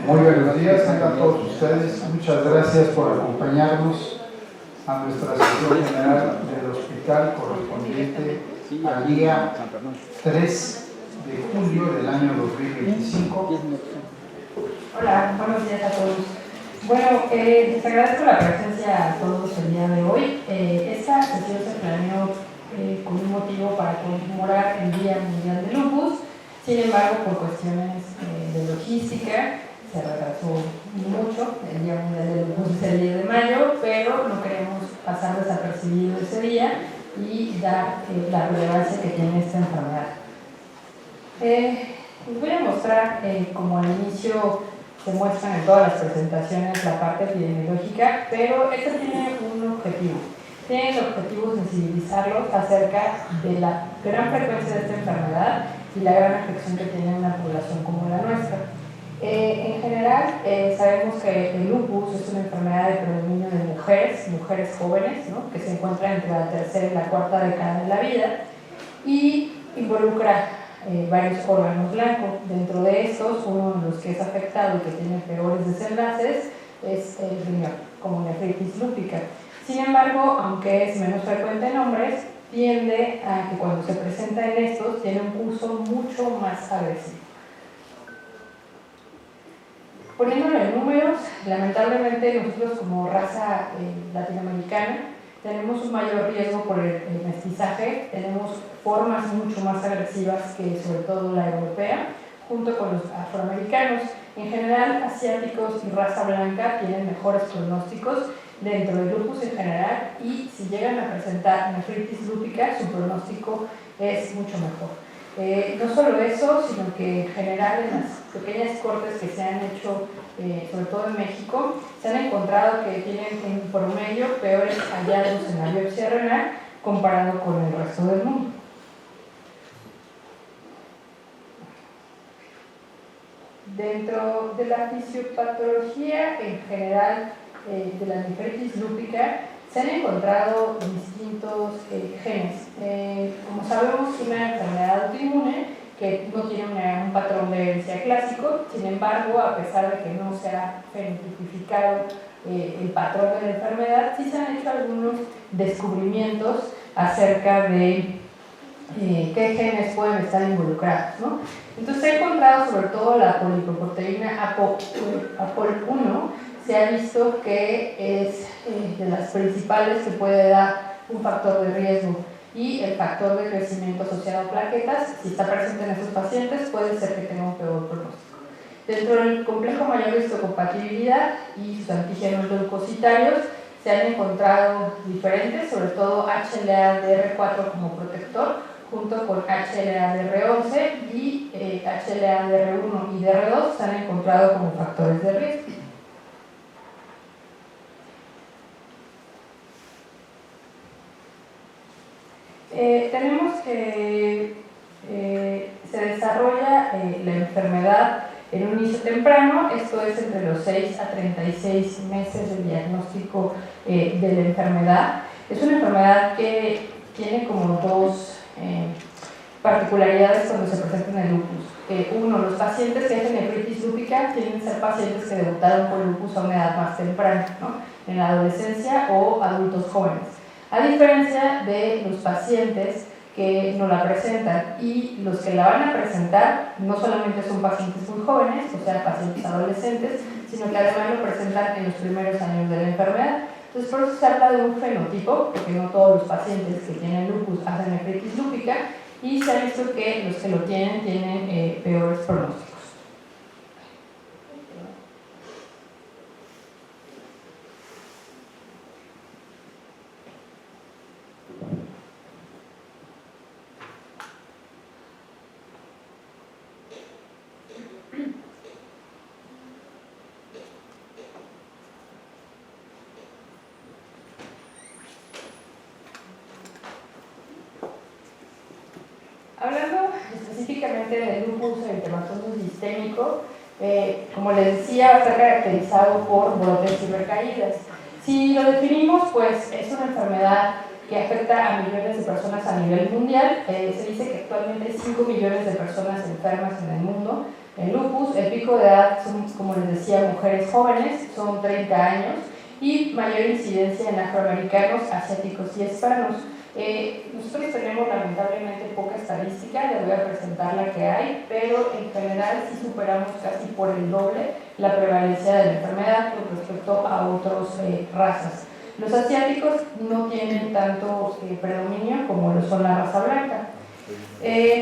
Muy buenos días, tengan todos ustedes. Muchas gracias por acompañarnos a nuestra sesión general del hospital correspondiente al día 3 de julio del año 2025. Hola, buenos días a todos. Bueno, les agradezco la presencia a todos el día de hoy. Esta sesión se planeó con un motivo para conmemorar el Día Mundial del Lupus. Sin embargo, por cuestiones de logística, se retrasó mucho. El Día Mundial del Lupus es el 10 de mayo, pero no queremos pasar desapercibido ese día y dar la relevancia que tiene esta enfermedad. Les voy a mostrar, como al inicio se muestran en todas las presentaciones, la parte epidemiológica, pero esta tiene un objetivo. Tiene el objetivo de sensibilizarlos acerca de la gran frecuencia de esta enfermedad y la gran afección que tiene una población como la nuestra. En general, sabemos que el lupus es una enfermedad de predominio de mujeres jóvenes, ¿no?, que se encuentran entre la tercera y la cuarta década de la vida y involucra varios órganos blancos. Dentro de estos, uno de los que es afectado y que tiene peores desenlaces es el riñón, como nefritis lúpica. Sin embargo, aunque es menos frecuente en hombres, tiende a que cuando se presenta en estos tiene un curso mucho más agresivo. Poniéndolo en números, lamentablemente nosotros como raza latinoamericana tenemos un mayor riesgo por el mestizaje, tenemos formas mucho más agresivas que sobre todo la europea, junto con los afroamericanos. En general, asiáticos y raza blanca tienen mejores pronósticos dentro del lupus en general, y si llegan a presentar nefritis lúpica, su pronóstico es mucho mejor. No solo eso, sino que en general en las pequeñas cortes que se han hecho, sobre todo en México, se han encontrado que tienen en promedio peores hallazgos en la biopsia renal comparado con el resto del mundo. Dentro de la fisiopatología en general de la nefritis lúpica se han encontrado distintos genes. Como sabemos, es una enfermedad autoinmune que no tiene un patrón de herencia clásico. Sin embargo, a pesar de que no se ha fenotipificado el patrón de la enfermedad, sí se han hecho algunos descubrimientos acerca de qué genes pueden estar involucrados, ¿no? Entonces se ha encontrado sobre todo la polipoproteína APOL1. Se ha visto que es de las principales que puede dar un factor de riesgo, y el factor de crecimiento asociado a plaquetas, si está presente en estos pacientes, puede ser que tenga un peor pronóstico. Dentro del complejo mayor de histocompatibilidad y sus antígenos leucocitarios se han encontrado diferentes, sobre todo HLA-DR4 como protector, junto con HLA-DR11, y HLA-DR1 y DR2 se han encontrado como factores de riesgo. Tenemos que se desarrolla la enfermedad en un inicio temprano, esto es entre los 6 a 36 meses de diagnóstico de la enfermedad. Es una enfermedad que tiene como dos particularidades cuando se presenta en el lupus. Uno, los pacientes que hacen nefritis lúpica tienen que ser pacientes que debutaron con lupus a una edad más temprana, ¿no?, en la adolescencia o adultos jóvenes. A diferencia de los pacientes que no la presentan, y los que la van a presentar no solamente son pacientes muy jóvenes, o sea, pacientes adolescentes, sino que además lo presentan en los primeros años de la enfermedad. Entonces, por eso se habla de un fenotipo, porque no todos los pacientes que tienen lupus hacen nefritis lúpica, y se ha visto que los que lo tienen peores pronósticos. Hablando específicamente del lupus eritematoso sistémico, como les decía, va a estar caracterizado por brotes y recaídas. Si lo definimos, pues es una enfermedad que afecta a millones de personas a nivel mundial. Se dice que actualmente hay 5 millones de personas enfermas en el mundo en lupus. El pico de edad son, como les decía, mujeres jóvenes, son 30 años, y mayor incidencia en afroamericanos, asiáticos y hispanos. Nosotros tenemos lamentablemente poca estadística, les voy a presentar la que hay, pero en general sí superamos casi por el doble la prevalencia de la enfermedad con respecto a otras razas. Los asiáticos no tienen tanto predominio como lo son la raza blanca.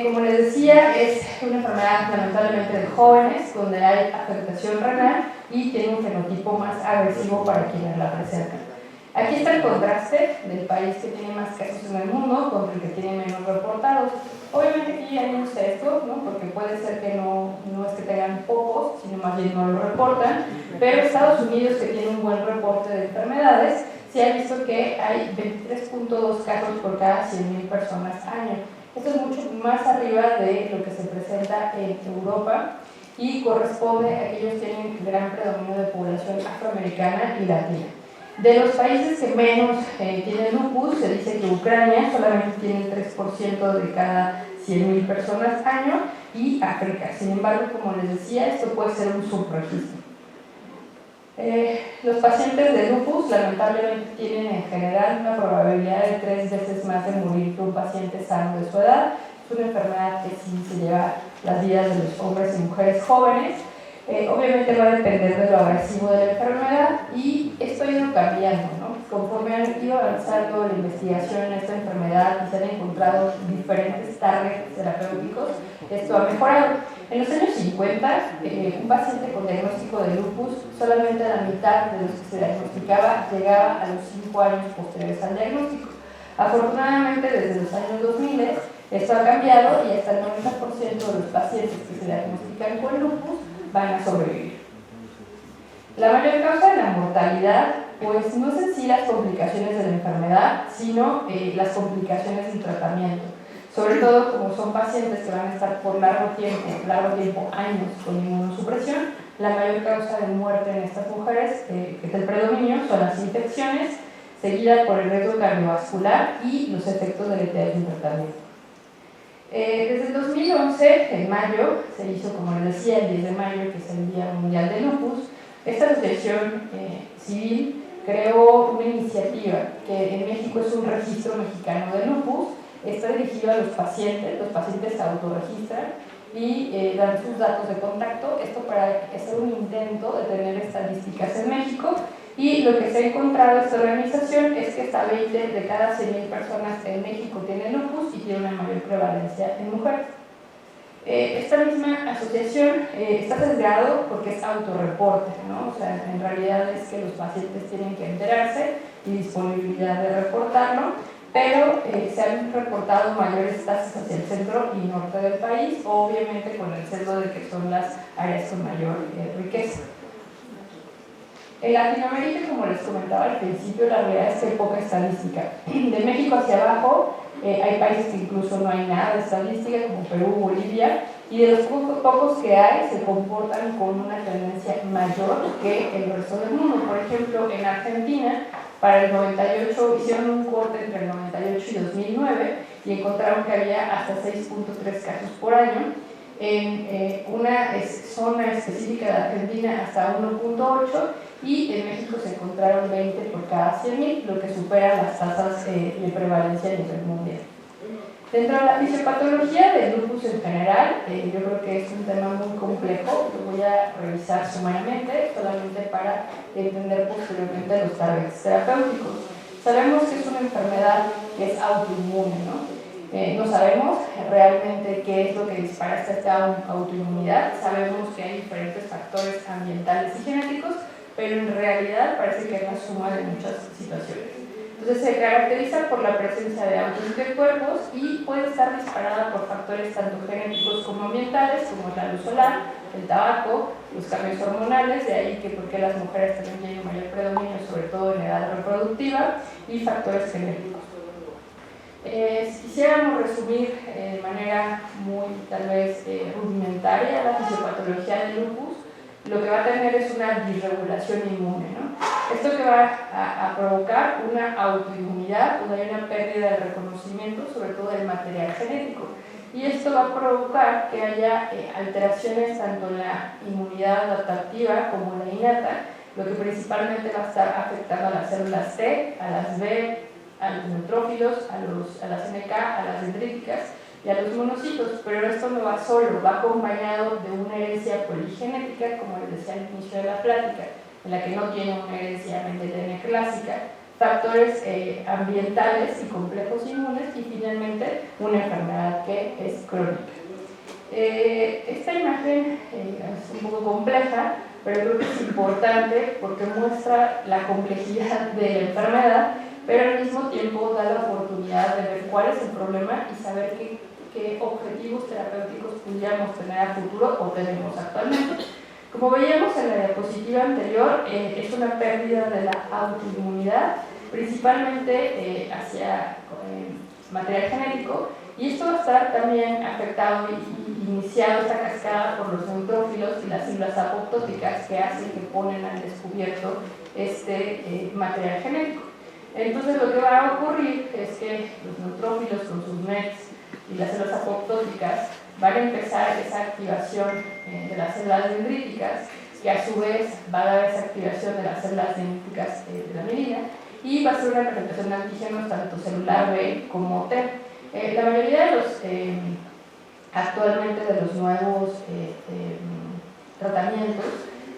Como les decía, es una enfermedad lamentablemente de jóvenes, donde hay afectación renal y tiene un fenotipo más agresivo para quienes la presentan. Aquí está el contraste del país que tiene más casos en el mundo contra el que tiene menos reportados. Obviamente aquí hay un sesgo, ¿no? Porque puede ser que no es que tengan pocos, sino más bien no lo reportan, pero Estados Unidos, que tiene un buen reporte de enfermedades, se ha visto que hay 23.2 casos por cada 100.000 personas año. Esto es mucho más arriba de lo que se presenta en Europa y corresponde a que ellos tienen gran predominio de población afroamericana y latina. De los países que menos tienen lupus, se dice que Ucrania solamente tiene el 3% de cada 100.000 personas año, y África. Sin embargo, como les decía, esto puede ser un subregistro. Los pacientes de lupus lamentablemente tienen en general una probabilidad de 3 veces más de morir que un paciente sano de su edad. Es una enfermedad que sí se lleva las vidas de los hombres y mujeres jóvenes. Obviamente va a depender de lo agresivo de la enfermedad, y esto ha ido cambiando, ¿no? Conforme han ido avanzando la investigación en esta enfermedad y se han encontrado diferentes targets terapéuticos, esto ha mejorado. En los años 50, un paciente con diagnóstico de lupus, solamente la mitad de los que se diagnosticaba llegaba a los 5 años posteriores al diagnóstico. Afortunadamente, desde los años 2000, esto ha cambiado y hasta el 90% de los pacientes que se diagnostican con lupus van a sobrevivir. La mayor causa de la mortalidad, pues no es en sí las complicaciones de la enfermedad, sino las complicaciones del tratamiento. Sobre todo como son pacientes que van a estar por largo tiempo, años, con inmunosupresión, la mayor causa de muerte en estas mujeres, que es el predominio, son las infecciones, seguida por el riesgo cardiovascular y los efectos deleterios del tratamiento. Desde el 2011, en mayo, se hizo, como les decía, el 10 de mayo, que es el Día Mundial de Lupus. Esta asociación civil creó una iniciativa que en México es un registro mexicano de lupus. Está dirigido a los pacientes se autorregistran y dan sus datos de contacto, esto para hacer un intento de tener estadísticas en México. Y lo que se ha encontrado esta organización es que hasta 20 de cada 100.000 personas en México tienen lupus y tiene una mayor prevalencia en mujeres. Esta misma asociación está sesgado porque es autorreporte, ¿no? O sea, en realidad es que los pacientes tienen que enterarse y disponibilidad de reportarlo, pero se han reportado mayores tasas hacia el centro y norte del país, obviamente con el sesgo de que son las áreas con mayor riqueza. En Latinoamérica, como les comentaba al principio, la realidad es que hay poca estadística. De México hacia abajo, hay países que incluso no hay nada de estadística, como Perú, Bolivia, y de los pocos que hay se comportan con una tendencia mayor que el resto del mundo. Por ejemplo, en Argentina, para el 98 hicieron un corte entre el 98 y 2009 y encontraron que había hasta 6.3 casos por año. En una zona específica de Argentina hasta 1.8, y en México se encontraron 20 por cada 100.000, lo que supera las tasas de prevalencia a nivel mundial. Dentro de la fisiopatología del lupus en general, yo creo que es un tema muy complejo, lo voy a revisar sumariamente, solamente para entender posteriormente los targets terapéuticos. Sabemos que es una enfermedad que es autoinmune, ¿no? No sabemos realmente qué es lo que dispara esta autoinmunidad. Sabemos que hay diferentes factores ambientales y genéticos, pero en realidad parece que hay una suma de muchas situaciones. Entonces se caracteriza por la presencia de autoanticuerpos y puede estar disparada por factores tanto genéticos como ambientales, como la luz solar, el tabaco, los cambios hormonales, de ahí que porque las mujeres también tienen mayor predominio, sobre todo en edad reproductiva, y factores genéticos. Si quisiéramos resumir de manera muy, tal vez, rudimentaria la fisiopatología del lupus, lo que va a tener es una disregulación inmune, ¿no? Esto que va a provocar una autoinmunidad, una pérdida de reconocimiento, sobre todo del material genético. Y esto va a provocar que haya alteraciones tanto en la inmunidad adaptativa como en la innata, lo que principalmente va a estar afectando a las células T, a las B, a los neutrófilos, a las NK, a las dendríticas y a los monocitos. Pero esto no va solo, va acompañado de una herencia poligenética, como les decía al inicio de la plática, en la que no tiene una herencia mendeliana clásica, factores ambientales y complejos inmunes, y finalmente una enfermedad que es crónica. Esta imagen es un poco compleja, pero creo que es importante porque muestra la complejidad de la enfermedad, pero al mismo tiempo da la oportunidad de ver cuál es el problema y saber qué objetivos terapéuticos pudiéramos tener a futuro o tenemos actualmente. Como veíamos en la diapositiva anterior, es una pérdida de la autoinmunidad, principalmente hacia material genético, y esto va a estar también afectado y iniciado esta cascada por los neutrófilos y las células apoptóticas que hacen que ponen al descubierto este material genético. Entonces lo que va a ocurrir es que los neutrófilos con sus NETs y las células apoptóticas van a empezar esa activación de las células dendríticas, que a su vez va a dar esa activación de las células dendríticas de la mielina, y va a ser una presentación de antígenos tanto celular B como T. La mayoría de los, actualmente de los nuevos tratamientos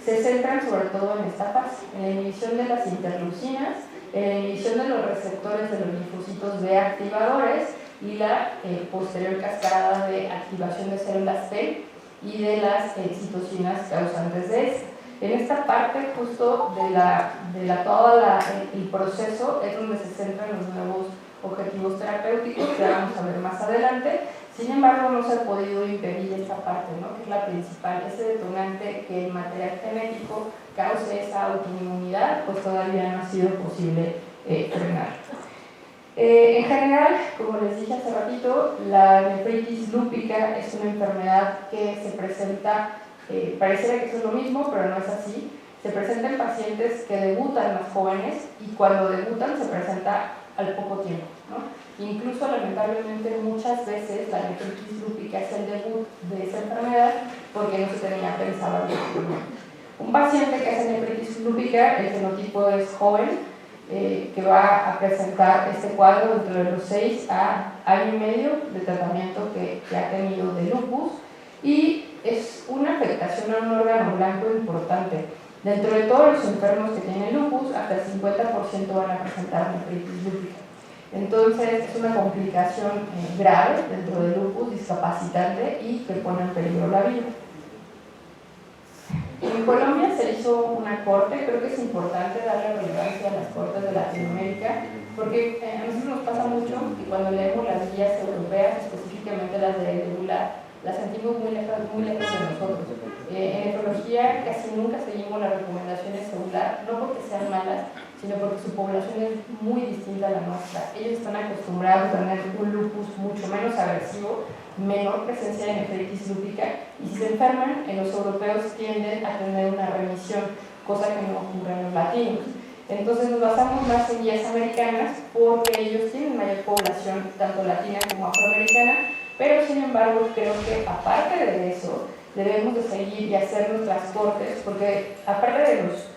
se centran sobre todo en esta fase, en la inhibición de las interleucinas, en la inhibición de los receptores de los linfocitos B activadores y la posterior cascada de activación de células T y de las citocinas causantes de esta. En esta parte justo de todo el proceso es donde se centran los nuevos objetivos terapéuticos, que vamos a ver más adelante. Sin embargo, no se ha podido impedir esta parte, ¿no?, que es la principal, ese detonante que el material genético cause esa autoinmunidad, pues todavía no ha sido posible frenar. En general, como les dije hace ratito, la nefritis lúpica es una enfermedad que se presenta, pareciera que eso es lo mismo, pero no es así. Se presenta en pacientes que debutan más jóvenes, y cuando debutan se presenta al poco tiempo, ¿no? Incluso, lamentablemente, muchas veces la nefritis lúpica es el debut de esa enfermedad porque no se tenía pensado anteriormente. Un paciente que hace nefritis lúpica, el fenotipo es joven, que va a presentar este cuadro dentro de los 6 a año y medio de tratamiento que ha tenido de lupus, y es una afectación a un órgano blanco importante. Dentro de todos los enfermos que tienen lupus, hasta el 50% van a presentar nefritis lúpica. Entonces es una complicación grave dentro del lupus, discapacitante y que pone en peligro la vida. En Colombia se hizo una corte, creo que es importante darle relevancia a las cortes de Latinoamérica, porque a nosotros nos pasa mucho que cuando leemos las guías europeas, específicamente las de EULAR, las sentimos muy lejos de nosotros. En nefrología casi nunca seguimos las recomendaciones EULAR, no porque sean malas, sino porque su población es muy distinta a la nuestra. Ellos están acostumbrados a tener un lupus mucho menos agresivo, menor presencia de nefritis lúpica, y si se enferman, en los europeos tienden a tener una remisión, cosa que no ocurre en los latinos. Entonces nos basamos más en guías americanas porque ellos tienen mayor población, tanto latina como afroamericana, pero sin embargo creo que aparte de eso debemos de seguir y hacer nuestras cortes, porque aparte de los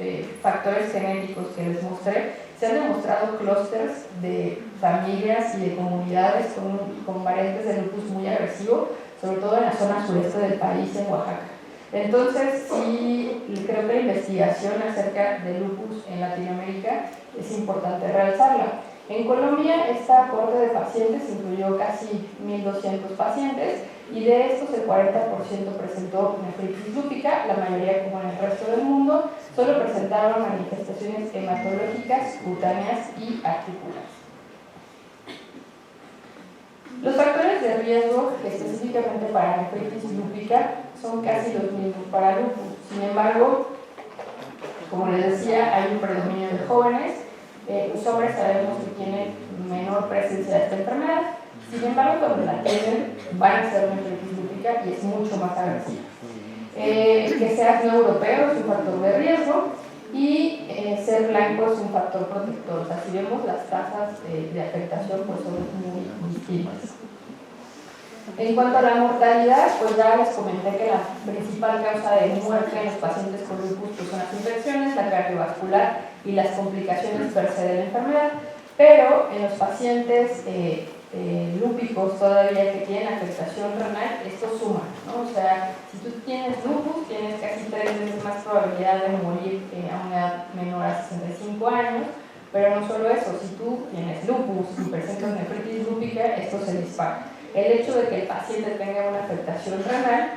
factores genéticos que les mostré, se han demostrado clústeres de familias y de comunidades con variantes de lupus muy agresivo, sobre todo en la zona sureste del país, en Oaxaca. Entonces, sí, creo que la investigación acerca de lupus en Latinoamérica es importante realzarla. En Colombia, esta corte de pacientes incluyó casi 1.200 pacientes, y de estos el 40% presentó nefritis lúpica, la mayoría, como en el resto del mundo, solo presentaron manifestaciones hematológicas, cutáneas y articulares. Los factores de riesgo específicamente para nefritis lúpica son casi los mismos para lupus. Sin embargo, como les decía, hay un predominio de jóvenes. Los hombres sabemos que tienen menor presencia de esta enfermedad. Sin embargo, cuando la tienen, van a ser una nefritis lúpica y es mucho más agresiva. Que seas no europeo es un factor de riesgo, Y ser blanco es un factor protector. O sea, si vemos las tasas de afectación, pues son muy distintas. En cuanto a la mortalidad, pues ya les comenté que la principal causa de muerte en los pacientes con lupus pues son las infecciones, la cardiovascular y las complicaciones per se de la enfermedad. Pero en los pacientes lúpicos todavía que tienen afectación renal, esto suma, ¿no? O sea, si tú tienes lupus, tienes casi 3 veces más probabilidad de morir a una edad menor a 65 años, pero no solo eso, si tú tienes lupus y presentas nefritis lúpica, esto se dispara. El hecho de que el paciente tenga una afectación renal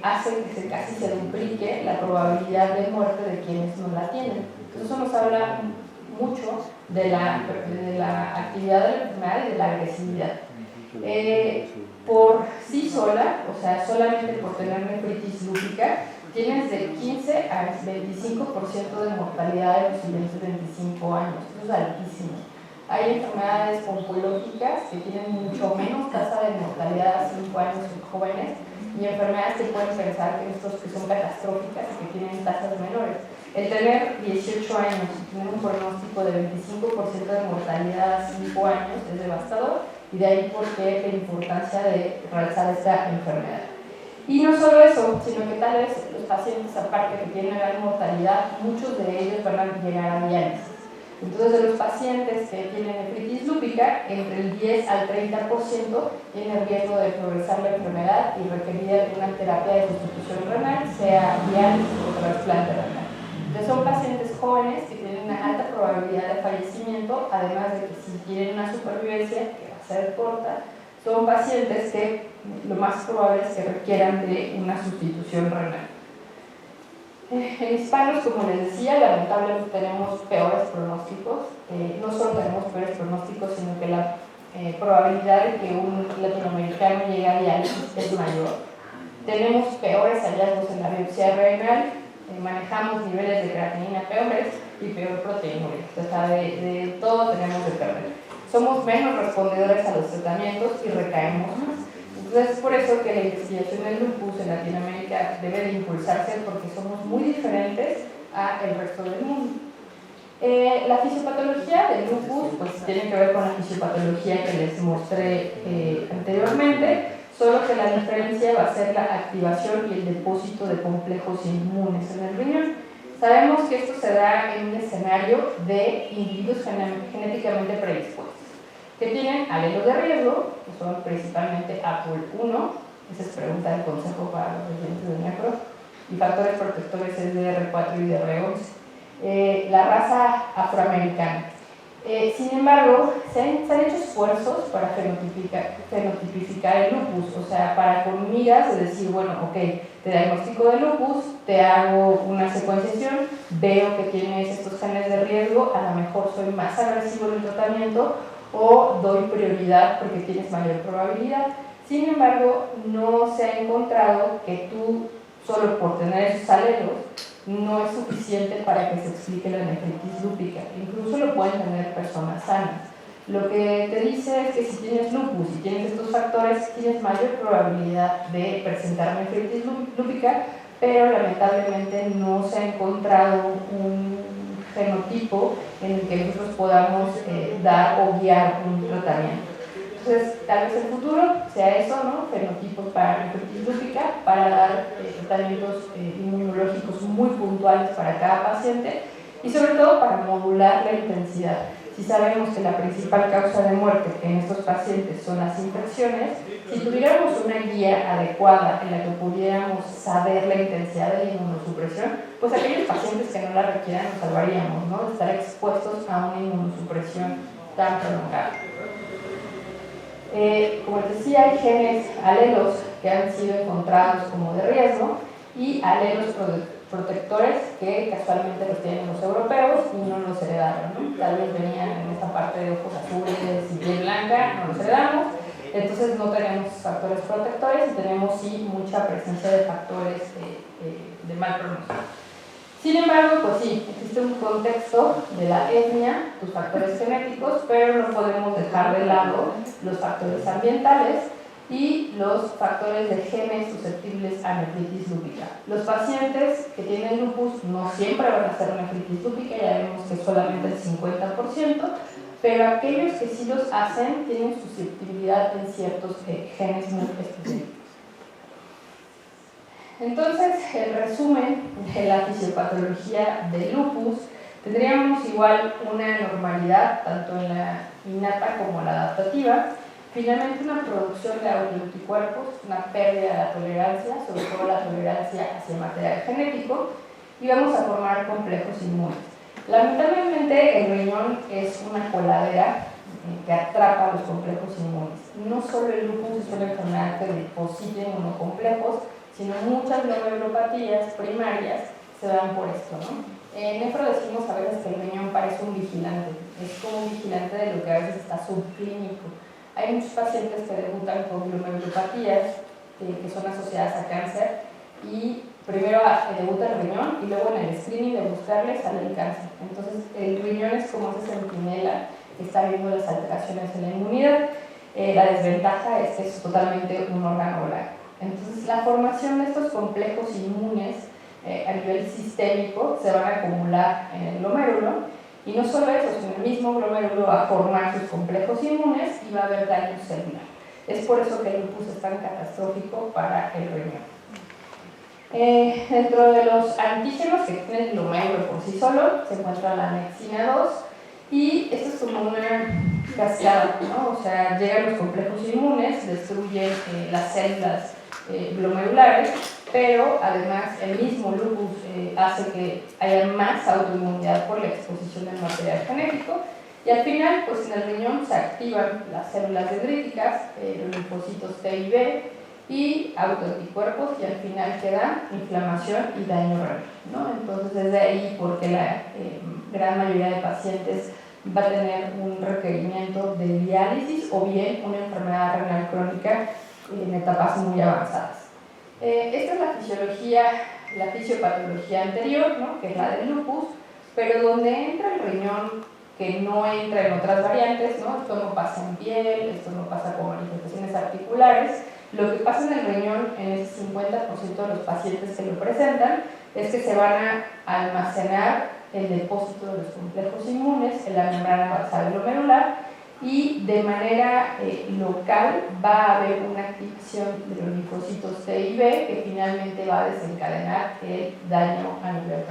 hace que casi se duplique la probabilidad de muerte de quienes no la tienen. Entonces eso nos habla mucho de la actividad de la enfermedad y de la agresividad. Por sí sola, o sea, solamente por tener nefritis lúpica, tienes de 15 a 25% de mortalidad en los siguientes 25 años. Eso es altísimo. Hay enfermedades oncológicas que tienen mucho menos tasa de mortalidad a 5 años en jóvenes y enfermedades que pueden pensar que son catastróficas y que tienen tasas menores. El tener 18 años y tener un pronóstico de 25% de mortalidad a 5 años es devastador, y de ahí por qué la importancia de realizar esta enfermedad. Y no solo eso, sino que tal vez los pacientes, aparte que tienen gran mortalidad, muchos de ellos van a llegar a diálisis. Entonces, de los pacientes que tienen nefritis lúpica, entre el 10 al 30% tienen riesgo de progresar la enfermedad y requerir una terapia de sustitución renal, sea diálisis o trasplante renal. Entonces, son pacientes jóvenes que tienen una alta probabilidad de fallecimiento, además de que si tienen una supervivencia, que va a ser corta, son pacientes que lo más probable es que requieran de una sustitución renal. En hispanos, como les decía, lamentablemente tenemos peores pronósticos. No solo tenemos peores pronósticos, sino que la probabilidad de que un latinoamericano llegue a diálisis es mayor. Tenemos peores hallazgos en la biopsia renal, manejamos niveles de creatinina peores y peor proteinúria. O sea, de todo tenemos de perder. Somos menos respondedores a los tratamientos y recaemos más. Entonces es por eso que la investigación del lupus en Latinoamérica debe de impulsarse, porque somos muy diferentes al resto del mundo. La fisiopatología del lupus pues, tiene que ver con la fisiopatología que les mostré anteriormente, solo que la diferencia va a ser la activación y el depósito de complejos inmunes en el riñón. Sabemos que esto se da en un escenario de individuos genéticamente predispuestos, que tienen alelos de riesgo, que son principalmente APOL1, esa es pregunta del Consejo para los residentes de NEPRO, y factores protectores SDR4 y DR11, la raza afroamericana. Sin embargo, se han hecho esfuerzos para fenotipificar el lupus, o sea, para con miras de decir, bueno, ok, te diagnostico de lupus, te hago una secuenciación, veo que tienes estos genes de riesgo, a lo mejor soy más agresivo en el tratamiento, o doy prioridad porque tienes mayor probabilidad. Sin embargo, no se ha encontrado que tú, solo por tener esos alelos, no es suficiente para que se explique la nefritis lúpica. Incluso lo pueden tener personas sanas. Lo que te dice es que si tienes lupus y tienes estos factores, tienes mayor probabilidad de presentar nefritis lúpica, pero lamentablemente no se ha encontrado un fenotipo en el que nosotros podamos dar o guiar un tratamiento. Entonces, tal vez en el futuro sea eso, ¿no? Fenotipos para nefritis lúpica, para dar tratamientos inmunológicos muy puntuales para cada paciente y sobre todo para modular la intensidad. Si sabemos que la principal causa de muerte en estos pacientes son las infecciones, si tuviéramos una guía adecuada en la que pudiéramos saber la intensidad de la inmunosupresión, pues aquellos pacientes que no la requieran nos salvaríamos, ¿no? De estar expuestos a una inmunosupresión tan prolongada. Como les decía, hay genes, alelos que han sido encontrados como de riesgo y alelos protectores que casualmente los tienen los europeos y no los heredaron, ¿no? Tal vez venían en esta parte de ojos azules y piel blanca, no los heredamos, entonces no tenemos factores protectores y tenemos sí mucha presencia de factores de mal pronóstico. Sin embargo, pues sí, existe un contexto de la etnia, tus factores genéticos, pero no podemos dejar de lado los factores ambientales y los factores de genes susceptibles a nefritis lúpica. Los pacientes que tienen lupus no siempre van a hacer nefritis lúpica, ya vemos que solamente el 50%, pero aquellos que sí los hacen tienen susceptibilidad en ciertos genes muy específicos. Entonces, el resumen de la fisiopatología del lupus: tendríamos igual una normalidad, tanto en la innata como la adaptativa. Finalmente, una producción de autoanticuerpos, una pérdida de la tolerancia, sobre todo la tolerancia hacia el material genético, y vamos a formar complejos inmunes. Lamentablemente, el riñón es una coladera que atrapa los complejos inmunes. No solo el lupus es una enfermedad que deposita inmunocomplejos, sino muchas glomerulopatías primarias se dan por esto, ¿no? En nefro decimos a veces que el riñón parece un vigilante, es como un vigilante de lo que a veces está subclínico. Hay muchos pacientes que debutan con glomerulopatías que son asociadas a cáncer y primero debuta el riñón y luego en el screening de buscarle sale el cáncer. Entonces el riñón es como ese centinela que está viendo las alteraciones en la inmunidad. La desventaja es que es totalmente un órgano blanco. Entonces la formación de estos complejos inmunes a nivel sistémico se van a acumular en el glomérulo. Y no solo eso, sino el mismo glomérulo va a formar sus complejos inmunes y va a haber daño celular. Es por eso que el lupus es tan catastrófico para el riñón. Dentro de los antígenos que tiene el glomérulo por sí solo, se encuentra la anexina 2, y esto es como una cascada, ¿no? O sea, llegan los complejos inmunes, destruyen las células glomerulares, pero además el mismo lupus hace que haya más autoinmunidad por la exposición del material genético, y al final, pues en el riñón se activan las células dendríticas, los linfocitos T y B, y autoanticuerpos, y al final queda inflamación y daño renal, ¿no? Entonces es de ahí porque la gran mayoría de pacientes va a tener un requerimiento de diálisis o bien una enfermedad renal crónica en etapas muy avanzadas. Esta es la fisiología, la fisiopatología anterior, ¿no? Que es la del lupus, pero donde entra el riñón, que no entra en otras variantes, ¿no? Esto no pasa en piel, esto no pasa con manifestaciones articulares. Lo que pasa en el riñón, en ese 50% de los pacientes que lo presentan, es que se van a almacenar el depósito de los complejos inmunes en la membrana basal glomerular, y de manera local va a haber una activación de los linfocitos T y B que finalmente va a desencadenar el daño a nivel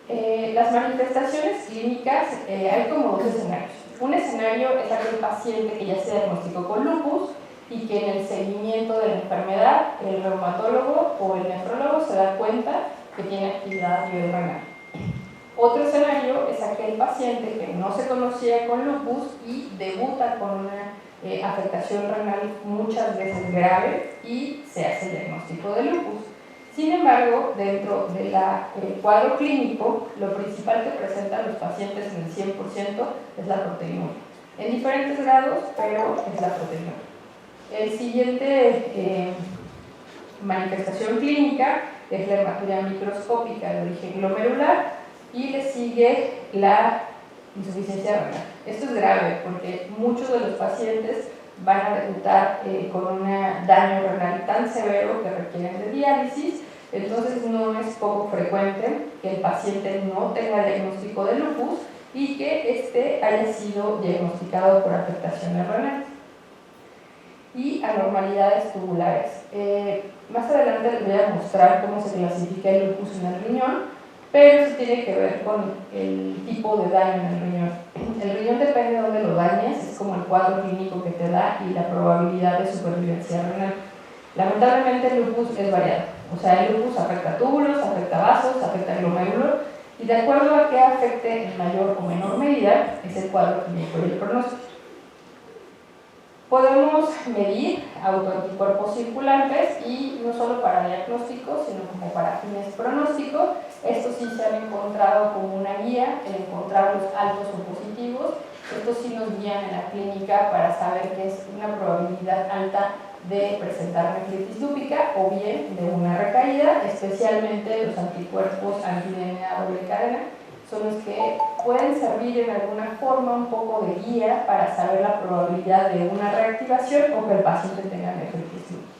renal. Las manifestaciones clínicas, hay como dos escenarios. Un escenario es aquel paciente que ya se diagnosticó con lupus y que en el seguimiento de la enfermedad el reumatólogo o el nefrólogo se da cuenta que tiene actividad a nivel renal. Otro escenario es aquel paciente que no se conocía con lupus y debuta con una afectación renal muchas veces grave y se hace el diagnóstico de lupus. Sin embargo, dentro del cuadro clínico, lo principal que presentan los pacientes en el 100% es la proteinuria. En diferentes grados, pero es la proteinuria. El siguiente manifestación clínica es la hematuria microscópica de origen glomerular, y le sigue la insuficiencia renal. Esto es grave porque muchos de los pacientes van a debutar con un daño renal tan severo que requieren de diálisis. Entonces no es poco frecuente que el paciente no tenga diagnóstico de lupus y que éste haya sido diagnosticado por afectaciones renales. Y anormalidades tubulares. Más adelante les voy a mostrar cómo se clasifica el lupus en el riñón, pero eso tiene que ver con el tipo de daño en el riñón. El riñón depende de dónde lo dañes, es como el cuadro clínico que te da y la probabilidad de supervivencia renal. Lamentablemente el lupus es variado, o sea, el lupus afecta túbulos, afecta vasos, afecta glomérulo, y de acuerdo a qué afecte en mayor o menor medida es el cuadro clínico y el pronóstico. Podemos medir autoanticuerpos circulantes, y no solo para diagnóstico, sino como para fines pronóstico. Estos sí se han encontrado como una guía, el encontrarlos altos o positivos. Estos sí nos guían en la clínica para saber que es una probabilidad alta de presentar nefritis lúpica o bien de una recaída, especialmente los anticuerpos anti-DNA doble cadena son los que pueden servir en alguna forma un poco de guía para saber la probabilidad de una reactivación o que el paciente tenga nefritis lúpica.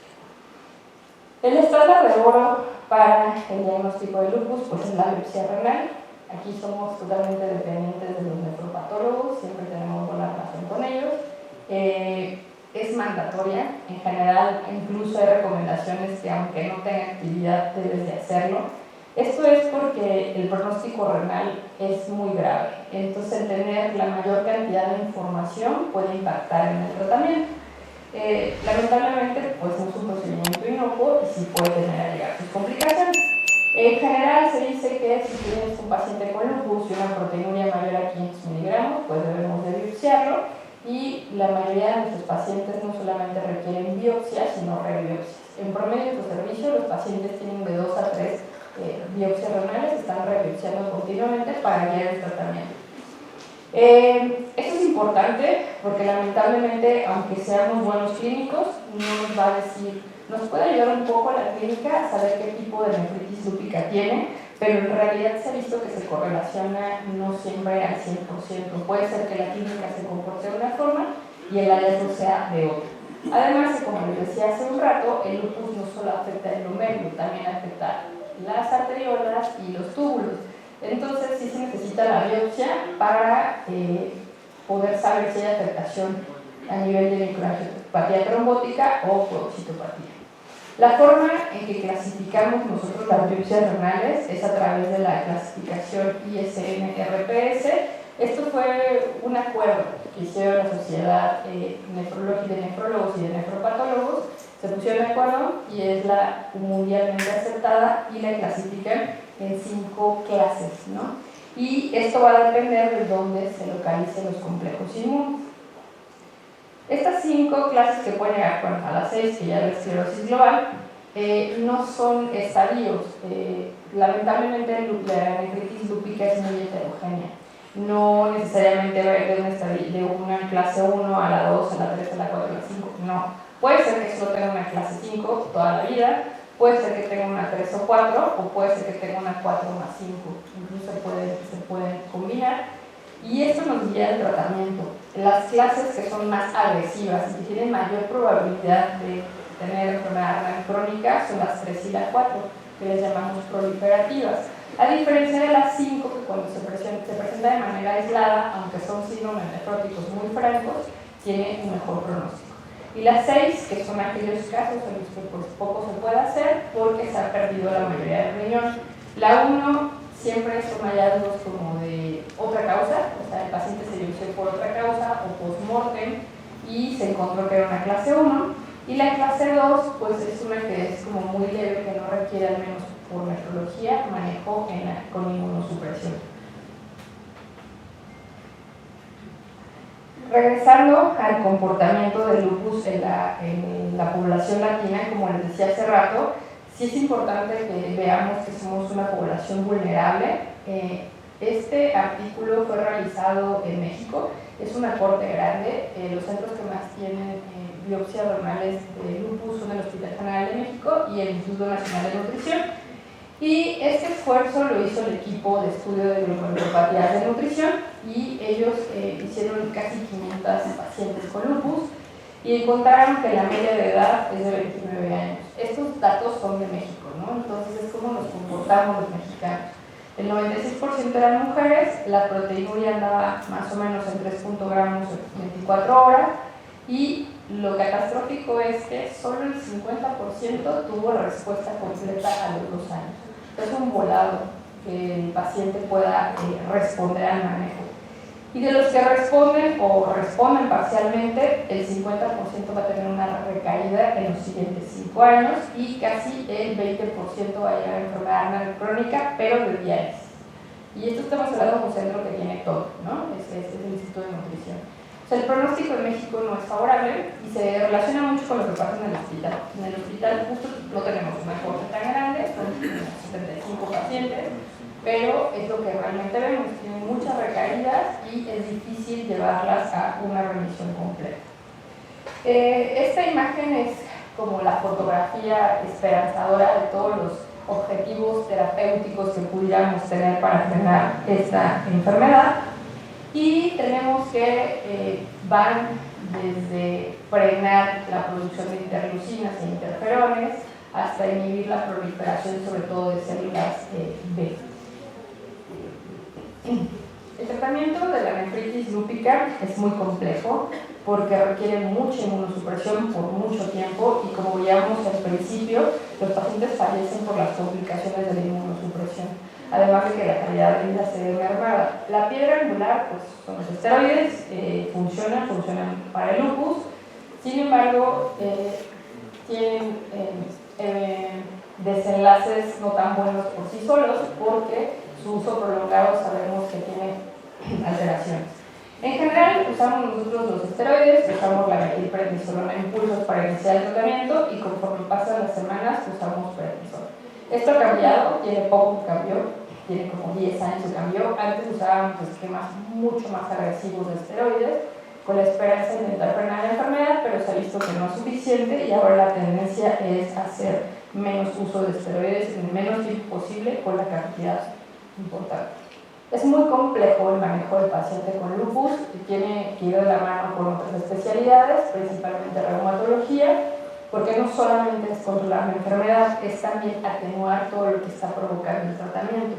El estándar de oro para el diagnóstico de lupus pues es la biopsia renal. Aquí somos totalmente dependientes de los nefropatólogos, siempre tenemos buena relación con ellos. Es mandatoria, en general incluso hay recomendaciones que aunque no tenga actividad debes de hacerlo. Esto es porque el pronóstico renal es muy grave, entonces el tener la mayor cantidad de información puede impactar en el tratamiento. Lamentablemente pues no es un procedimiento inocuo y sí puede tener a llegar sus complicaciones. En general se dice que si tienes un paciente con lupus y una proteinuria mayor a 500 miligramos, pues debemos de biopsiarlo, y la mayoría de nuestros pacientes no solamente requieren biopsias, sino rebiopsias. En promedio en tu servicio los pacientes tienen de 2 a 3 biopsias renales, están rebiopsiando continuamente para guiar el tratamiento. Esto es importante porque lamentablemente, aunque seamos buenos clínicos, no nos va a decir, nos puede ayudar un poco a la clínica a saber qué tipo de nefritis lúpica tiene, pero en realidad se ha visto que se correlaciona no siempre al 100%. Puede ser que la clínica se comporte de una forma y el hallazgo sea de otra. Además, como les decía hace un rato, el lupus no solo afecta el glomérulo, también afecta las arteriolas y los túbulos. Entonces sí se necesita la biopsia para poder saber si hay afectación a nivel de microangiopatía trombótica o podocytopatía. La forma en que clasificamos nosotros las biopsias renales es a través de la clasificación ISN-RPS. Esto fue un acuerdo que hicieron la Sociedad de Nefrólogos y de Nefropatólogos. Se pusieron de acuerdo y es la mundialmente aceptada y la clasifican en 5 clases, ¿no? Y esto va a depender de dónde se localicen los complejos inmunes. Estas 5 clases que pueden llegar a las 6, que ya es la esclerosis global, no son estadios. Lamentablemente la nefritis lúpica es muy heterogénea. No necesariamente va a ir de una clase 1 a la 2, a la 3, a la 4, a la 5, no. Puede ser que solo tenga una clase 5 toda la vida, puede ser que tenga una 3 o 4, o puede ser que tenga una 4 más 5, incluso se pueden combinar. Y esto nos guía el tratamiento. Las clases que son más agresivas y que tienen mayor probabilidad de tener enfermedad renal crónica son las 3 y la 4, que les llamamos proliferativas. A diferencia de las 5, que cuando se presenta de manera aislada, aunque son síndromes nefróticos muy francos, tiene un mejor pronóstico. Y las 6, que son aquellos casos en los que pues, poco se puede hacer porque se ha perdido la mayoría del riñón. La 1 siempre son hallazgos como de otra causa, o sea, el paciente se biopsió por otra causa o post-mortem y se encontró que era una clase 1. Y la clase 2, pues es una que es como muy leve, que no requiere, al menos por nefrología, manejo con inmunosupresión. Regresando al comportamiento del lupus en la población latina, como les decía hace rato, sí es importante que veamos que somos una población vulnerable. Este artículo fue realizado en México, es una corte grande. Los centros que más tienen biopsias renales de lupus son el Hospital General de México y el Instituto Nacional de Nutrición. Y este esfuerzo lo hizo el equipo de estudio de glomerulopatías de nutrición y ellos hicieron casi 500 pacientes con lupus y encontraron que la media de edad es de 29 años. Estos datos son de México, ¿no? Entonces es cómo nos comportamos los mexicanos. El 96% eran mujeres, la proteinuria andaba más o menos en 3 gramos en 24 horas y lo catastrófico es que solo el 50% tuvo respuesta completa a los 2 años. Es un volado que el paciente pueda responder al manejo. Y de los que responden o responden parcialmente, el 50% va a tener una recaída en los siguientes 5 años y casi el 20% va a llegar a enfermedad renal crónica, pero de diálisis. Y esto estamos hablando de un centro que tiene todo, ¿no? Este es el Instituto de Nutrición. O sea, el pronóstico en México no es favorable y se relaciona mucho con lo que pasa en el hospital. En el hospital justo no tenemos una corte tan grande, son 75 pacientes, pero es lo que realmente vemos, tienen muchas recaídas y es difícil llevarlas a una remisión completa. Esta imagen es como la fotografía esperanzadora de todos los objetivos terapéuticos que pudiéramos tener para frenar esta enfermedad. Y tenemos que van desde frenar la producción de interleucinas e interferones hasta inhibir la proliferación, sobre todo de células B. El tratamiento de la nefritis lúpica es muy complejo porque requiere mucha inmunosupresión por mucho tiempo y, como veíamos al principio, los pacientes fallecen por las complicaciones de la inmunosupresión, además de que la calidad de vida se ve mermada. La piedra angular pues, son los esteroides, funcionan para el lupus, sin embargo, tienen desenlaces no tan buenos por sí solos porque su uso prolongado sabemos que tiene alteraciones. En general usamos nosotros los esteroides, usamos la metilprednisolona impulsos para iniciar el tratamiento y conforme pasan las semanas usamos prednisona. Esto ha cambiado, tiene poco que cambió, tiene como 10 años que cambió. Antes usábamos esquemas mucho más agresivos de esteroides con la esperanza de intentar frenar la enfermedad, pero se ha visto que no es suficiente y ahora la tendencia es hacer menos uso de esteroides en el menos tiempo posible con la cantidad importante. Es muy complejo el manejo del paciente con lupus y tiene que ir de la mano con otras especialidades, principalmente reumatología, porque no solamente es controlar la enfermedad, es también atenuar todo lo que está provocando el tratamiento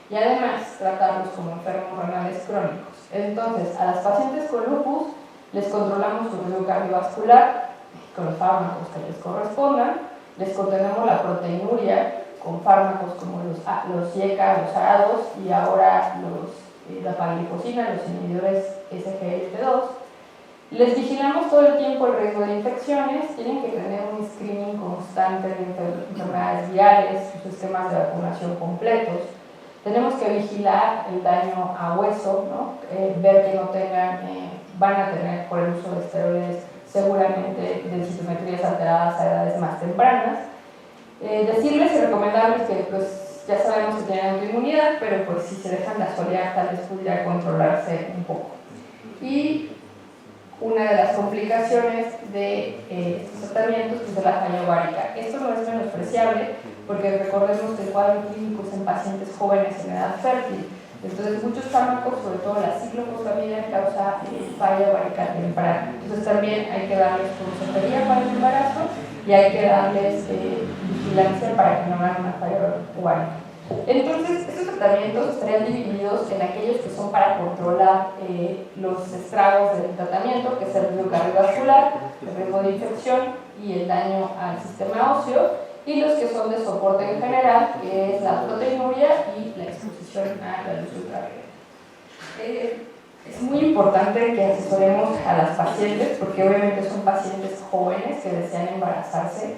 y además tratarlos como enfermos renales crónicos. Entonces, a las pacientes con lupus les controlamos su riesgo cardiovascular con los fármacos que les correspondan, les contenemos la proteinuria con fármacos como los IECA, los ARADOS y ahora la paglifosina, los inhibidores SGLT2. Les vigilamos todo el tiempo el riesgo de infecciones, tienen que tener un screening constante de enfermedades virales, sus sistemas de vacunación completos. Tenemos que vigilar el daño a hueso, ¿no? Ver que no tengan, van a tener por el uso de esteroides seguramente densitometrías alteradas a edades más tempranas. Decirles y recomendarles que pues, ya sabemos que tienen autoinmunidad, pero pues si se dejan de asolear tal vez pudiera controlarse un poco. Y una de las complicaciones de estos tratamientos pues, es la falla ovárica. Esto no es menospreciable porque recordemos que el cuadro clínico es en pacientes jóvenes en edad fértil. Entonces muchos fármacos, sobre todo la ciclofosfamida, causa falla ovárica temprana. Entonces también hay que darles consejería para el embarazo y hay que darles vigilancia para que no hagan una falla ovárica. Entonces, estos tratamientos estarían divididos en aquellos que son para controlar los estragos del tratamiento, que es el riesgo cardiovascular, el riesgo de infección y el daño al sistema óseo, y los que son de soporte en general, que es la proteinuria y la exposición a la luz ultravioleta. Es muy importante que asesoremos a las pacientes, porque obviamente son pacientes jóvenes que desean embarazarse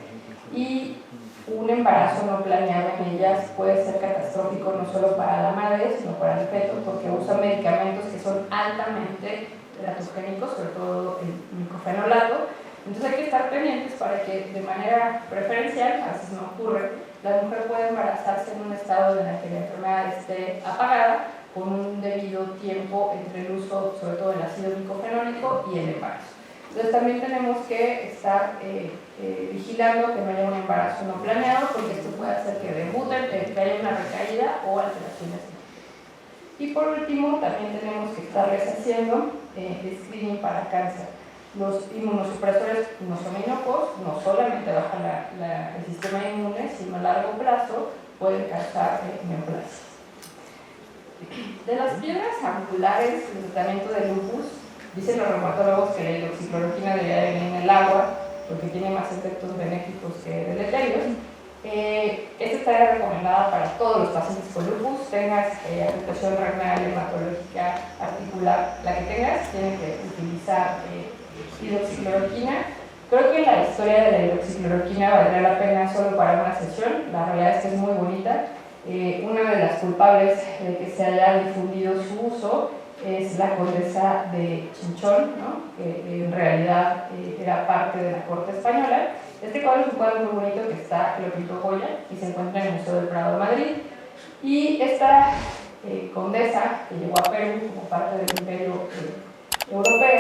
y un embarazo no planeado en ellas puede ser catastrófico no solo para la madre, sino para el feto, porque usan medicamentos que son altamente teratogénicos, sobre todo el micofenolato. Entonces hay que estar pendientes para que de manera preferencial, a veces no ocurre, la mujer pueda embarazarse en un estado en el que la enfermedad esté apagada, con un debido tiempo entre el uso, sobre todo del ácido micofenólico y el embarazo. Entonces también tenemos que estar vigilando que no haya un embarazo no planeado, porque esto puede hacer que debuten, que haya una recaída o alteraciones. Y por último, también tenemos que estarles haciendo screening para cáncer. Los inmunosupresores no son inocuos, no solamente bajan el sistema inmune, sino a largo plazo pueden causar neoplasias. De las piedras angulares del tratamiento de lupus, dicen los reumatólogos que la hidroxicloroquina debería venir en el agua porque tiene más efectos benéficos que deleterios. Esta estaría recomendada para todos los pacientes con lupus, tengas afectación renal, hematológica, articular, la que tengas, tienen que utilizar hidroxicloroquina. Creo que la historia de la hidroxicloroquina valdría la pena solo para una sesión, la realidad es que es muy bonita. Una de las culpables de que se haya difundido su uso es la condesa de Chinchón, ¿no? Que en realidad era parte de la corte española. Este cuadro es un cuadro muy bonito que lo pintó Goya y se encuentra en el Museo del Prado de Madrid. Y esta condesa, que llegó a Perú como parte del imperio europeo,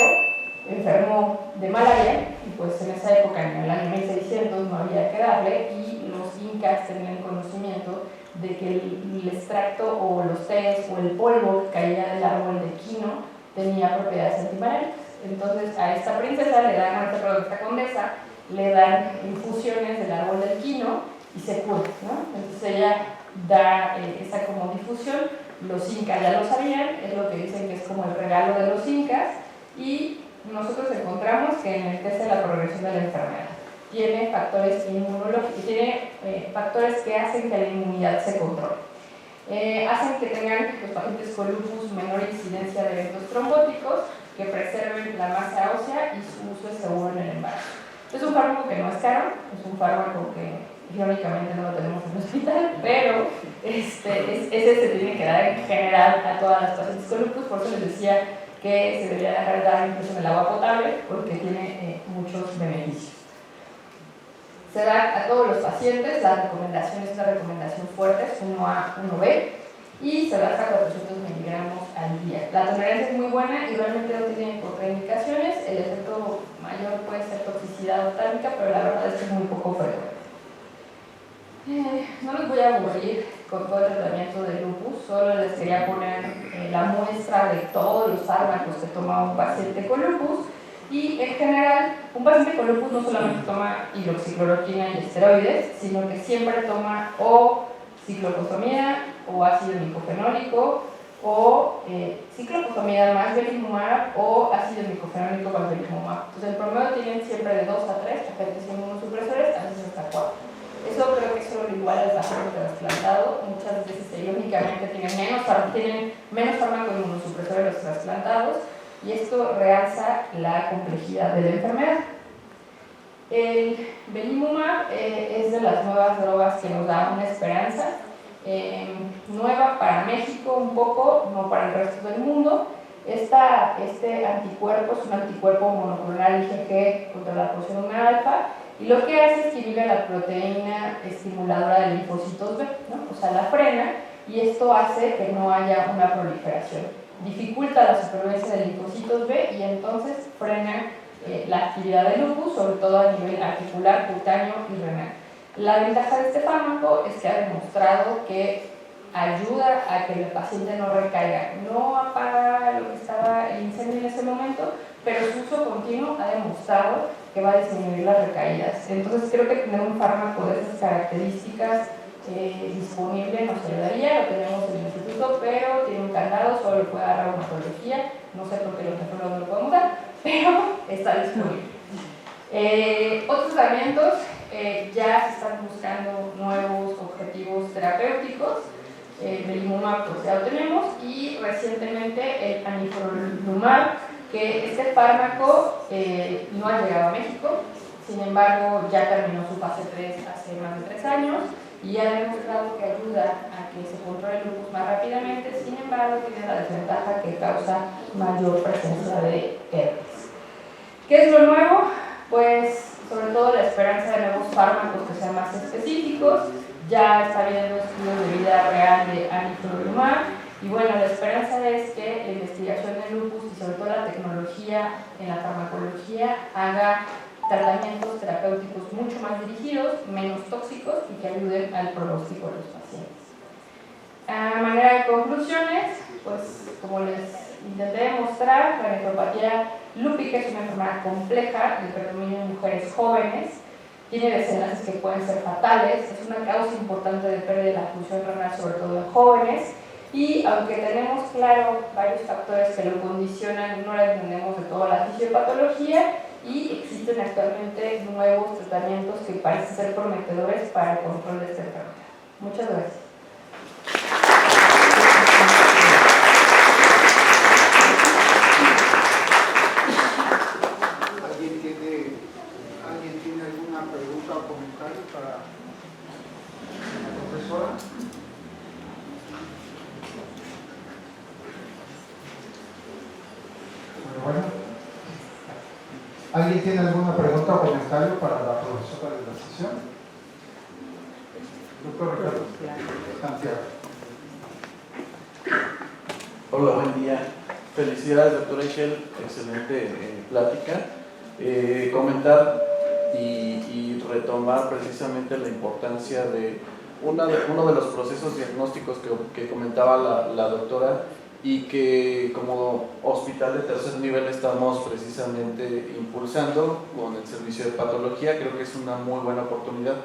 enfermó de malaria y pues en esa época, en el año 1600, no había que darle y los incas tenían conocimiento de que el extracto o los tés o el polvo que caía del árbol de quino tenía propiedades antimaláricas. Entonces a esta princesa le dan, a esta condesa, le dan infusiones del árbol del quino y se cura, ¿no? Entonces ella da esa como difusión. Los incas ya lo sabían, es lo que dicen que es como el regalo de los incas, y nosotros encontramos que en el test de la progresión de la enfermedad tiene factores inmunológicos, tiene factores que hacen que la inmunidad se controle. Hacen que tengan los pacientes con lupus menor incidencia de eventos trombóticos, que preserven la masa ósea y su uso es seguro en el embarazo. Es un fármaco que no es caro, es un fármaco que irónicamente no lo tenemos en el hospital, pero ese se tiene que dar en general a todas las pacientes con lupus. Por eso les decía que se debería dejar de dar incluso en el agua potable, porque tiene muchos beneficios. Se da a todos los pacientes, la recomendación es una recomendación fuerte, es 1A, 1B, y se da hasta 400 miligramos al día. La tolerancia es muy buena y realmente no tiene contraindicaciones. El efecto mayor puede ser toxicidad oftálmica, pero la verdad es que es muy poco frecuente. No les voy a aburrir con todo el tratamiento de lupus, solo les quería poner la muestra de todos los fármacos que toma un paciente con lupus. Y en general, un paciente con lupus no solamente toma hidroxicloroquina y esteroides, sino que siempre toma o ciclofosfamida o ácido micofenólico o ciclofosfamida más belimumab o ácido micofenólico más belimumab. Entonces el promedio tienen siempre de 2 a 3 agentes inmunosupresores, a veces hasta 4. Eso creo que solo igual al paciente trasplantado. Muchas veces irónicamente tienen menos fármaco inmunosupresores los trasplantados, y esto realza la complejidad de la enfermedad. El belimumab es de las nuevas drogas que nos da una esperanza, nueva para México un poco, no para el resto del mundo. Este anticuerpo es un anticuerpo monoclonal IgG contra la porcina alfa, y lo que hace es que inhibe la proteína estimuladora de linfocitos B, ¿no? O sea, la frena, y esto hace que no haya una proliferación. Dificulta la supervivencia de linfocitos B y entonces frena la actividad del lupus, sobre todo a nivel articular, cutáneo y renal. La ventaja de este fármaco es que ha demostrado que ayuda a que el paciente no recaiga. No apaga lo que estaba el incendio en ese momento, pero su uso continuo ha demostrado que va a disminuir las recaídas. Entonces creo que tener un fármaco de esas características disponible nos ayudaría. Lo tenemos en el instituto, pero tiene un candado, solo lo puede dar reumatología. No sé por qué los nefrólogos no lo podemos dar, pero está disponible. Otros tratamientos, ya se están buscando nuevos objetivos terapéuticos. Belimumab pues ya lo tenemos, y recientemente el anifrolumab, que este fármaco no ha llegado a México, sin embargo ya terminó su fase 3 hace más de 3 años y ha demostrado que ayuda a que se controle el lupus más rápidamente. Sin embargo tiene la desventaja que causa mayor presencia de herpes. ¿Qué es lo nuevo? Pues sobre todo la esperanza de nuevos fármacos que sean más específicos. Ya está habiendo estudios de vida real de anifrolumab, y bueno, la esperanza es que la investigación de lupus y sobre todo la tecnología en la farmacología haga tratamientos terapéuticos mucho más dirigidos, menos tóxicos y que ayuden al pronóstico de los pacientes. A manera de conclusiones, pues como les intenté demostrar, la nefropatía lúpica es una enfermedad compleja de predominio en mujeres jóvenes. Tiene desenlaces que pueden ser fatales, es una causa importante de pérdida de la función renal, sobre todo en jóvenes, y aunque tenemos claro varios factores que lo condicionan, no la entendemos de toda la fisiopatología, y existen actualmente nuevos tratamientos que parecen ser prometedores para el control de esta enfermedad. Muchas gracias. ¿Pregunta o comentario para la profesora? Bueno, ¿alguien tiene alguna pregunta o comentario para la profesora de la sesión? Doctor Ricardo Santiago. Hola, buen día. Felicidades, doctora Echel, excelente plática. Comentar y retomar precisamente la importancia de uno de los procesos diagnósticos que comentaba la doctora, y que como hospital de tercer nivel estamos precisamente impulsando con el servicio de patología. Creo que es una muy buena oportunidad,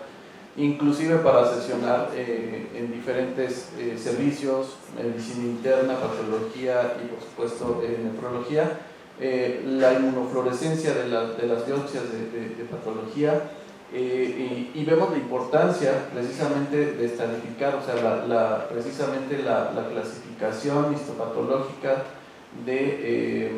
inclusive para sesionar en diferentes servicios, medicina interna, patología y por supuesto nefrología, la inmunofluorescencia de las biopsias de patología. Y vemos la importancia precisamente de estadificar, o sea, precisamente la clasificación histopatológica de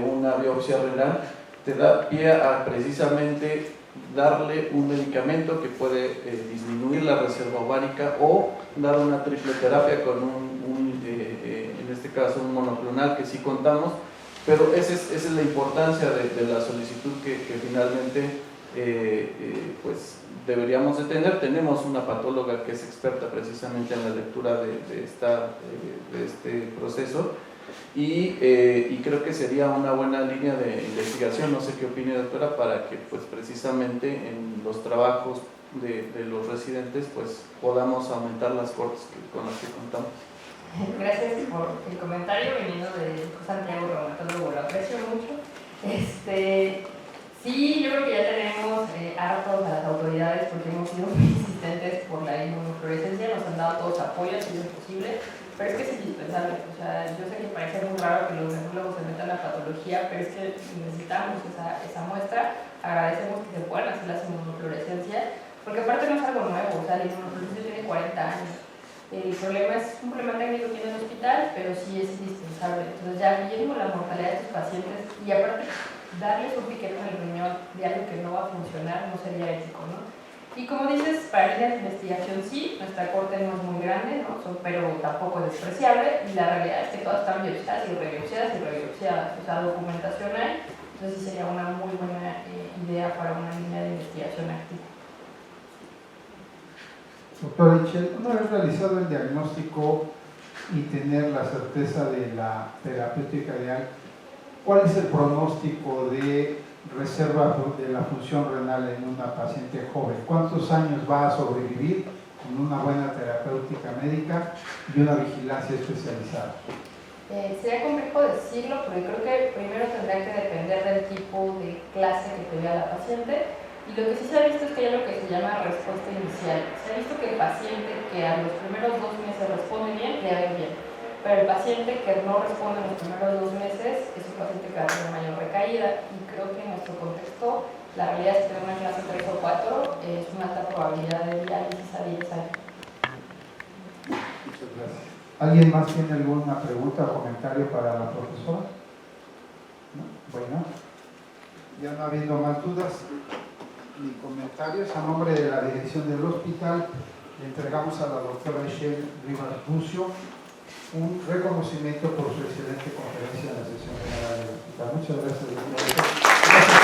una biopsia renal te da pie a precisamente darle un medicamento que puede disminuir la reserva ovárica o dar una triple terapia con en este caso un monoclonal que sí contamos, pero esa es la importancia de la solicitud que finalmente pues deberíamos de tener. Tenemos una patóloga que es experta precisamente en la lectura de este proceso y creo que sería una buena línea de investigación. No sé qué opina, doctora, para que pues precisamente en los trabajos de los residentes pues podamos aumentar las cortes con las que contamos. Gracias por el comentario viniendo de Santiago, reumatólogo, lo aprecio mucho. Sí, yo creo que ya tenemos hartos a las autoridades porque hemos sido muy insistentes por la inmunofluorescencia, nos han dado todos apoyos si es posible, pero es que es indispensable. O sea, yo sé que parece muy raro que los nefrólogos se metan a la patología, pero es que necesitamos esa muestra. Agradecemos que se puedan hacer las inmunofluorescencias, porque aparte no es algo nuevo, o sea, la inmunofluorescencia tiene 40 años. El problema es un problema técnico que tiene el hospital, pero sí es indispensable. Entonces ya viendo la mortalidad de estos pacientes y aparte darles un piquete en el riñón de algo que no va a funcionar no sería ético, ¿no? Y como dices, para líneas de investigación sí, nuestra corte no es muy grande, ¿no? Pero tampoco es despreciable, y la realidad es que todas están biopsiadas y rebiopsiadas, o sea, documentación hay, entonces sí sería una muy buena idea para una línea de investigación activa. Doctor Echel, una vez realizado el diagnóstico y tener la certeza de la terapéutica ideal, ¿cuál es el pronóstico de reserva de la función renal en una paciente joven? ¿Cuántos años va a sobrevivir con una buena terapéutica médica y una vigilancia especializada? Sería complejo decirlo, porque creo que primero tendría que depender del tipo de clase que tuviera la paciente. Y lo que sí se ha visto es que hay lo que se llama respuesta inicial. Se ha visto que el paciente que a los primeros 2 meses responde bien, le va bien. Pero el paciente que no responde en los primeros 2 meses es un paciente que va a tener mayor recaída. Y creo que en nuestro contexto, la realidad es que en una clase 3 o 4 es una alta probabilidad de diálisis a 10 años. Muchas gracias. ¿Alguien más tiene alguna pregunta o comentario para la profesora? ¿No? Bueno, ya no habiendo más dudas ni comentarios, a nombre de la dirección del hospital le entregamos a la doctora Echel Rivas Bucio un reconocimiento por su excelente conferencia en la sesión general del hospital. Muchas gracias, doctora.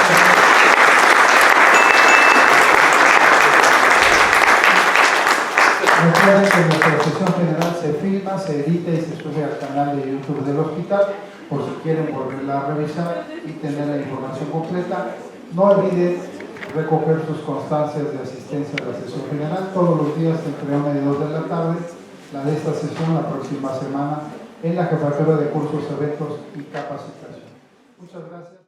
Recuerden que nuestra sesión general se filma, se edita y se sube al canal de YouTube del hospital por si quieren volverla a revisar y tener la información completa. No olviden recoger sus constancias de asistencia a la sesión general todos los días entre 1 y 2 de la tarde, la de esta sesión la próxima semana en la jefatura de cursos, eventos y capacitación. Muchas gracias.